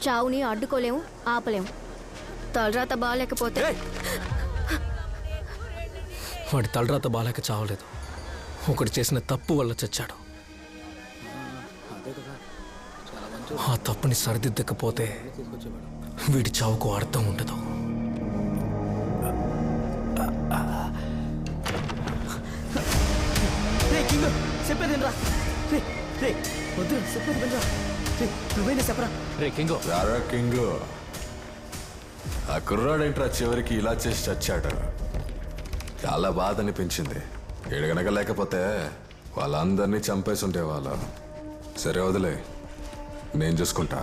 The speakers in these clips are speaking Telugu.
చావుని అడ్డుకోలేము, ఆపలేము. తలరాత బాగాలేకపోతే వాడి తలరాత బాగాలేక చావలేదు, ఒకటి చేసిన తప్పు వల్ల చచ్చాడు. ఆ తప్పుని సరిదిద్దకపోతే వీడి చావుకు అర్థం ఉండదు. చెప్పేదేనరా, వద్దు చెప్పేది వినరా, నువ్వేనా చెప్పరా. రే కింగో, రారా కింగు, ఆ కుర్రాడేంట్రా చివరికి ఇలా చేసి చచ్చాడు. చాలా బాధ అనిపించింది. ఎడగనక లేకపోతే వాళ్ళందరినీ చంపేసి ఉండేవాళ్ళు. సరే వదిలే, నేను చూసుకుంటా.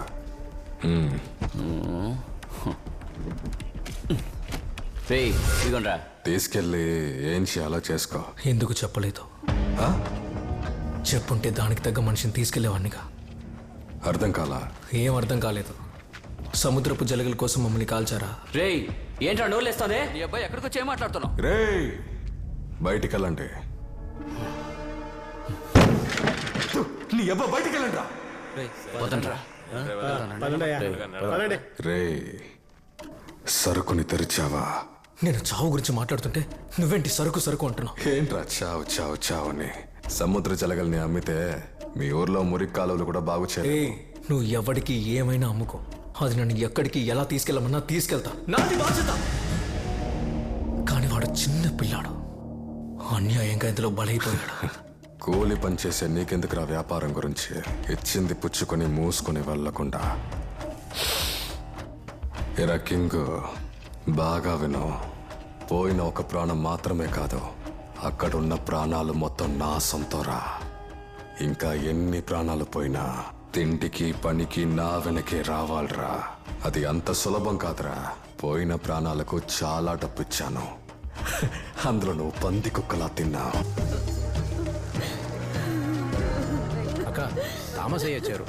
తీసుకెళ్ళి ఏం చేయాలో చేసుకో. ఎందుకు చెప్పలేదు? చెప్పుంటే దానికి తగ్గ మనిషిని తీసుకెళ్లేవాడినిగా. అర్థం కాలా? ఏం అర్థం కాలేదు. సముద్రపు జలగల కోసం మమ్మల్ని కాల్చారా? రే ఏంట్రా నోళ్ళేస్తానే? నీ అబ్బాయి ఎక్కడికి వచ్చి ఏం మాట్లాడుతున్నావు? రే బయటికి వెళ్ళండి. నీ అబ్బా బయటికి వెళ్ళండి. రే సరుకుని తెరిచావా? నేను చావు గురించి మాట్లాడుతుంటే నువ్వేంటి సరుకు సరుకు అంటున్నావు? ఏంట్రా చావు చావు చావుని? సముద్ర జలగల్ని అమ్మితే మీ ఊర్లో మురికి కాలువలు కూడా బాగు చేయాలి. నువ్వు ఎవడికి ఏమైనా అమ్ముకో, అది నన్ను ఎక్కడికి ఎలా తీసుకెళ్ళమన్నా తీసుకెళ్తా, నాది బాధ్యత. కానీ వాడు చిన్న పిల్లాడు, అన్యాయంగా ఇందులో బలైపోయాడు. కూలి పనిచేసే నీకెందుకురా వ్యాపారం గురించి? ఇచ్చింది పుచ్చుకొని మూసుకొని వెళ్ళకుండా. ఎరా కింగు, బాగా విను. పోయిన ఒక ప్రాణం మాత్రమే కాదు, అక్కడున్న ప్రాణాలు మొత్తం నా సొంతరా. ఇంకా ఎన్ని ప్రాణాలు పోయినా తిండికి పనికి నా వెనకే రావాలరా. అది అంత సులభం కాదురా. పోయిన ప్రాణాలకు చాలా డబ్బిచ్చాను, అందులో నువ్వు పంది కుక్కలా తిన్నావు. అక్క, తామసయ్య వచ్చారు.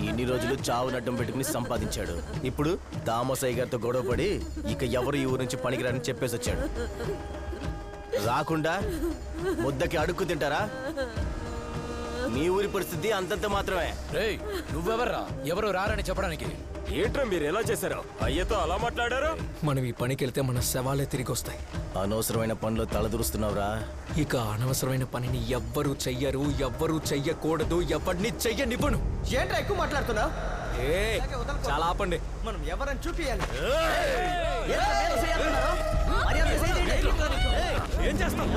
ఇన్ని రోజులు చావు నడ్డం పెట్టుకుని సంపాదించాడు. ఇప్పుడు తామసయ్య గారితో గొడవపడి ఇక ఎవరు ఈ ఊరు నుంచి పనికిరాని చెప్పేసి వచ్చాడు. రాకుండా ముద్దకి అడుక్కు తింటారా? మీ ఊరి పరిస్థితి అంతంత మాత్రమే. రేయ్ నువ్వెవర్రా ఎవరు రారని చెప్పడానికి? ఏంట్రా మీరు ఎలా చేశారు? అయ్యతో అలా మాట్లాడారు? మనం ఈ పనికి వెళ్తే మన శవాలే తిరిగి వస్తాయి. అనవసరమైన పనులు తలదూరుస్తున్నావురా. ఇక అనవసరమైన పనిని ఎవ్వరూ చెయ్యరు, ఎవ్వరూ చెయ్యకూడదు, ఎవరిని చెయ్యనివ్వను. ఏంట్రా ఎక్కువ మాట్లాడుతున్నావు? చాలా ఆపండి. మనం ఎవరని చూపియాలి. ఏం చేస్తాం?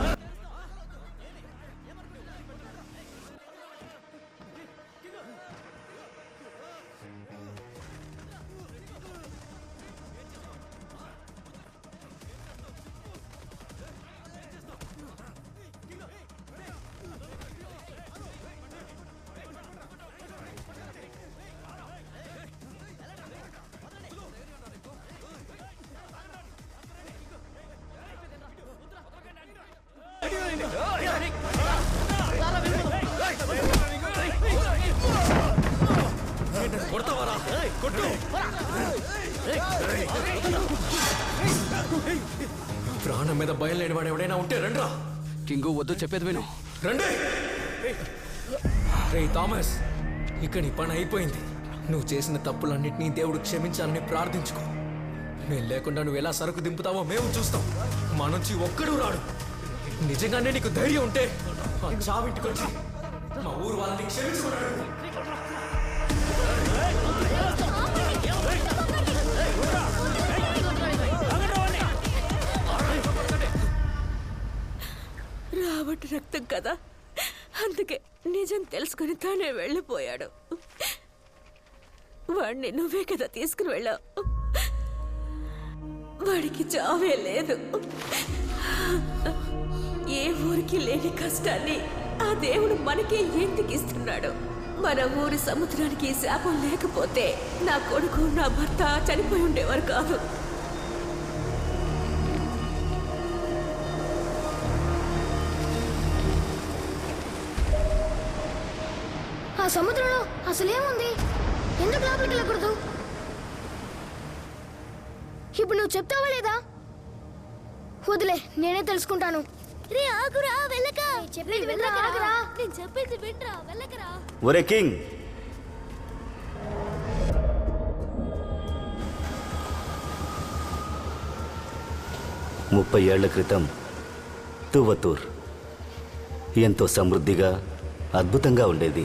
ప్రాణం మీద భయం లేని వాడు ఎవడైనా ఉంటే రండ్రా. కింగు వద్దు, చెప్పేది విను. రండి. రే థామస్, ఇక నీ పని అయిపోయింది. నువ్వు చేసిన తప్పులన్నింటినీ దేవుడు క్షమించాలని ప్రార్థించుకో. మేము లేకుండా నువ్వు ఎలా సరుకు దింపుతావో మేము చూస్తాం. మా నుంచి ఒక్కడూ రాడు. నిజంగానే నీకు ధైర్యం ఉంటే ఆ చావింటికి వచ్చి మా ఊరు వాళ్ళని క్షమించుకున్నాడు. రాబట్టి రక్తం కదా, అందుకే నిజం తెలుసుకుని తానే వెళ్ళిపోయాడు. వాడిని నువ్వే కదా తీసుకుని వెళ్ళావు. వాడికి చావే లేదు. ఏ ఊరికి లేని కష్టాన్ని ఆ దేవుడు మనకే ఎందుకు ఇస్తున్నాడు? మన ఊరి సముద్రానికి శాపం లేకపోతే నా కొడుకు నా భర్త చనిపోయి ఉండేవారు కాదు. ఆ సముద్రంలో అసలేముంది? ఎందుకు లోపలికి వెళ్ళకూడదు? ఇప్పుడు నువ్వు చెప్తావా లేదా? వదిలే, నేనే తెలుసుకుంటాను. రే ఆగురా, వెళ్ళక. చెప్పేది వినరా, ఆగురా. నేను చెప్పేది వినరా, వెళ్ళకరా. ఒరే కింగ్, 30 ఏళ్ల క్రితం తువతూర్ ఎంతో సమృద్ధిగా అద్భుతంగా ఉండేది.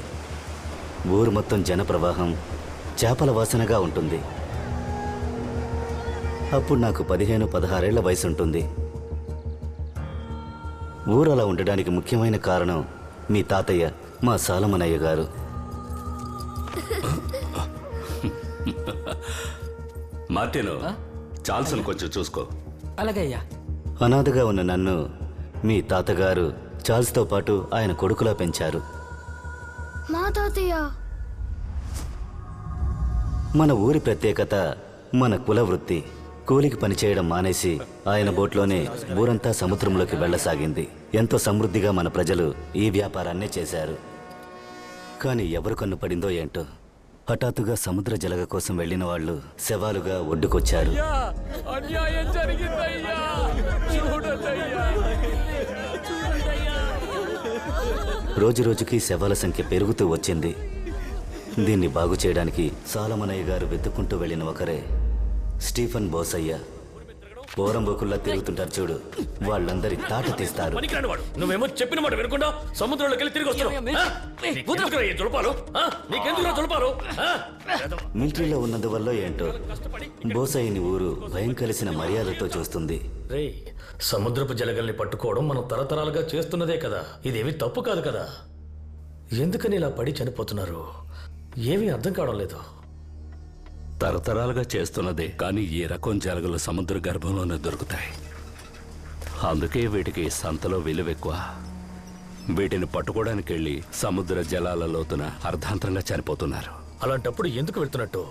ఊరు మొత్తం జనప్రవాహం, చేపల వాసనగా ఉంటుంది. అప్పుడు నాకు 15-16 ఏళ్ల వయసు ఉంటుంది. ఊరు అలా ఉండడానికి ముఖ్యమైన కారణం మీ తాతయ్య, మా సాలమనయ్య గారు. మార్టిను, చాల్సన్ కొంచెం చూసుకో. అలాగే అయ్యా. అనాథగా ఉన్న నన్ను మీ తాతగారు చార్ల్స్తో పాటు ఆయన కొడుకులా పెంచారు. మా తాతయ్య మన ఊరి ప్రత్యేకత మన కుల వృత్తి. కూలికి పనిచేయడం మానేసి ఆయన బోట్లోనే ఊరంతా సముద్రంలోకి వెళ్ళసాగింది. ఎంతో సమృద్ధిగా మన ప్రజలు ఈ వ్యాపారాన్నే చేశారు. కానీ ఎవరు కన్ను పడిందో ఏంటో, హఠాత్తుగా సముద్ర జలగ కోసం వెళ్ళిన వాళ్ళు శవాలుగా ఒడ్డుకొచ్చారు. అన్యాయం జరిగిందయ్యా, చూడదయ్యా. రోజురోజుకి శవాల సంఖ్య పెరుగుతూ వచ్చింది. దీన్ని బాగు చేయడానికి సాలమనయ్య గారు వెతుక్కుంటూ వెళ్ళిన ఒకరే స్టీఫన్ బోసయ్య. పోరంబోకుల్లా తిరుగుతుంటారు చూడు, వాళ్ళందరి తాట తీస్తారు. నువ్వేమో చెప్పిన మాట వినకుండా సముద్రంలోకి వెళ్ళి తిరిగి మిలిటరీలో ఉన్నందువల్ల ఏంటో బోసయ్యని ఊరు భయం కలిసిన మర్యాదతో చూస్తుంది. రే, సముద్రపు జలగల్ని పట్టుకోవడం మనం తరతరాలుగా చేస్తున్నదే కదా, ఇదేమి తప్పు కాదు కదా. ఎందుకని ఇలా పడి చనిపోతున్నారు? ఏమీ అర్థం కావడం లేదు. తరతరాలుగా చేస్తున్నదే, కానీ ఈ రకం జలగలు సముద్ర గర్భంలోనే దొరుకుతాయి. అందుకే వీటికి సంతలో విలువ ఎక్కువ. వీటిని పట్టుకోవడానికి వెళ్ళి సముద్ర జలాల లోతున అర్ధాంతరంగా చనిపోతున్నారు. అలాంటప్పుడు ఎందుకు వెళ్తున్నట్టు?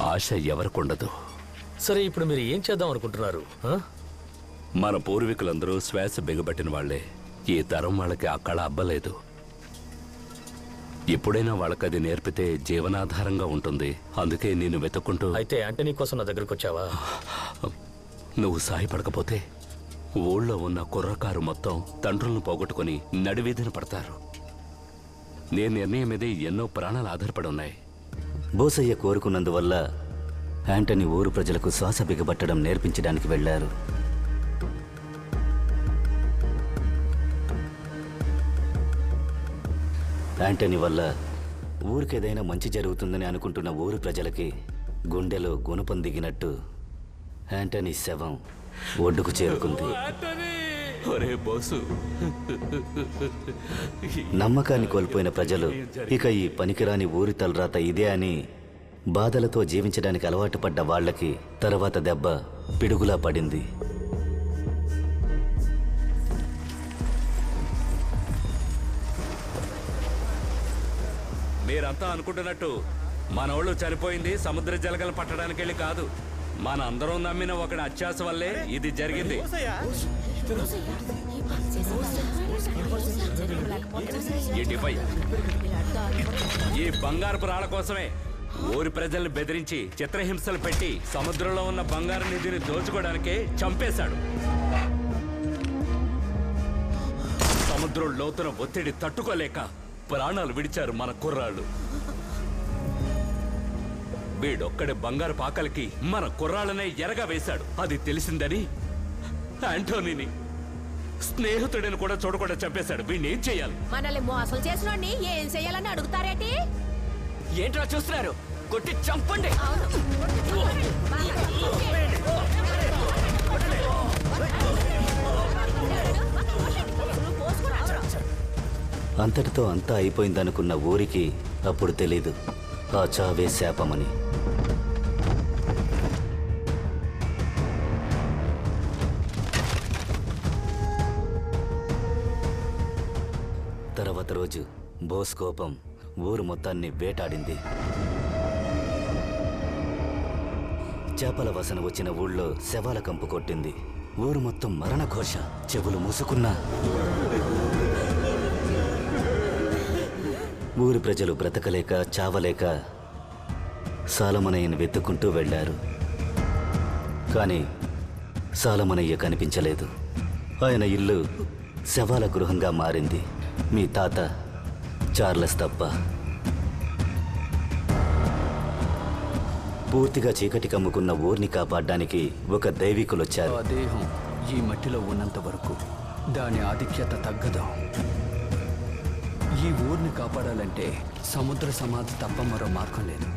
ఆశ ఎవరికుండదు. సరే, ఇప్పుడు మీరు ఏం చేద్దాం అనుకుంటున్నారు? మన పూర్వీకులందరూ శ్వాస బిగబట్టిన వాళ్లే. ఈ తరం వాళ్ళకి ఆ కళ అబ్బలేదు. ఎప్పుడైనా వాళ్ళకది నేర్పితే జీవనాధారంగా ఉంటుంది. అందుకే నేను వెతుక్కుంటూ. అయితే యాంటనీ కోసం నా దగ్గరకు వచ్చావా? నువ్వు సాయపడకపోతే ఊళ్ళో ఉన్న కుర్రకారు మొత్తం తండ్రులను పోగొట్టుకుని నడివీధిన పడతారు. నేను నిర్ణయం మీద ఎన్నో ప్రాణాలు ఆధారపడి ఉన్నాయి. బోసయ్య కోరుకున్నందువల్ల యాంటనీ ఊరు ప్రజలకు శ్వాస బిగబట్టడం నేర్పించడానికి వెళ్లారు. యాంటనీ వల్ల ఊరికేదైనా మంచి జరుగుతుందని అనుకుంటున్న ఊరు ప్రజలకి గుండెలో గుణపం దిగినట్టు యాంటనీ శవం ఒడ్డుకు చేరుకుంది. నమ్మకాన్ని కోల్పోయిన ప్రజలు ఇక ఈ పనికిరాని ఊరి తలరాత ఇదే అని బాధలతో జీవించడానికి అలవాటు పడ్డ వాళ్లకి తర్వాత దెబ్బ పిడుగులా పడింది. మీరంతా అనుకుంటున్నట్టు మనోళ్ళు చనిపోయింది సముద్ర జలగలు పట్టడానికి వెళ్ళి కాదు. మన అందరం నమ్మిన ఒకటి అత్యాస వల్లే ఇది జరిగింది. ఈ బంగారపు రాళ్ల కోసమే ఊరి ప్రజల్ని బెదిరించి చిత్రహింసలు పెట్టి సముద్రంలో ఉన్న బంగారు నిధిని దోచుకోవడానికే చంపేశాడు. సముద్రం లోతున ఒత్తిడి తట్టుకోలేక ప్రాణాలు విడిచారు మన కుర్రాళ్ళు. వీడొక్కడే బంగారు పాకలకి మన కుర్రాళ్ళనే ఎరగా వేశాడు. అది తెలిసిందని యాంటోనీని స్నేహితుడిని కూడా చూడకుండా చంపేశాడు. వీడిని ఏం చేయాలి? మనల్ని మోసం చేసినోడిని ఏం చెయ్యాలని అడుగుతారేటి? ఏంట్రా చూస్తున్నారు? కొట్టి చంపండి. అంతటితో అంతా అయిపోయిందనుకున్న ఊరికి అప్పుడు తెలీదు ఆ చావే శాపమని. తర్వాత రోజు బోస్ కోపం ఊరు మొత్తాన్ని వేటాడింది. చేపల వాసన వచ్చిన ఊళ్ళో శవాల కంపు కొట్టింది. ఊరు మొత్తం మరణ ఘోష. చెవులు మూసుకున్నా ఊరి ప్రజలు బ్రతకలేక చావలేక సాలమనయ్యను వెతుక్కుంటూ వెళ్లారు. కానీ సాలమనయ్య కనిపించలేదు. ఆయన ఇల్లు శవాల గృహంగా మారింది. మీ తాత చార్లెస్ తప్ప. పూర్తిగా చీకటి కమ్ముకున్న ఊరిని కాపాడడానికి ఒక దైవికులొచ్చారు. ఈ మట్టిలో ఉన్నంత వరకు దాని ఆధిక్యత తగ్గదు. ఈ ఊరిని కాపాడాలంటే సముద్ర సమాధి తప్ప మరో మార్గం లేదు.